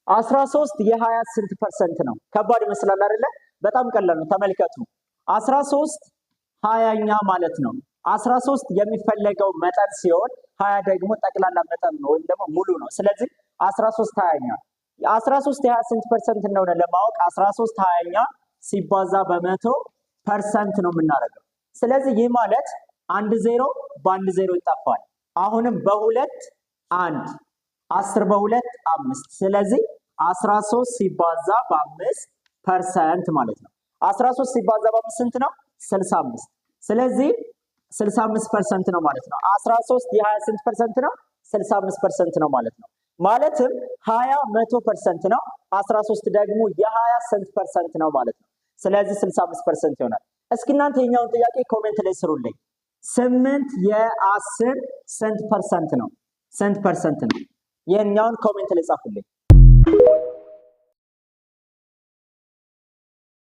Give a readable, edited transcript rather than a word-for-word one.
13 የ20 ስንት ፐርሰንት ነው? ከባድ ይመስላል አይደለ? በጣም ቀላል ነው። ተመልከቱ 13 20ኛ ማለት ነው። 13 የሚፈለገው መጠን ሲሆን 20 ደግሞ ጠቅላላ መጠን ነው ወይም ደግሞ ሙሉ ነው። ስለዚህ 13 20ኛ 13 የ20 ስንት ፐርሰንት እንደሆነ ለማወቅ 13 20ኛ ሲባዛ በ100% ነው የምናደርገው። ስለዚህ ይህ ማለት አንድ ዜሮ በአንድ ዜሮ ይጣፋል። አሁንም በሁለት 1 10 በሁለት 5 ስለዚህ 13 ሲባዛ በ5% ማለት ነው። 13 ሲባዛ በ5 ስንት ነው? 65 ስለዚህ 65% ነው ማለት ነው። 13 የ20 ስንት ፐርሰንት ነው? 65% ነው ማለት ነው። ማለትም 20 100% ነው። 13 ደግሞ የ20 ስንት ፐርሰንት ነው ማለት ነው። ስለዚህ 65% ይሆናል። እስኪ እናንተ የኛውን ጥያቄ ኮሜንት ላይ ስሩልኝ። 8 የ10 ስንት ፐርሰንት ነው? ስንት ፐርሰንት ነው? የኛውን ኮሜንት ላይ ጻፉልኝ።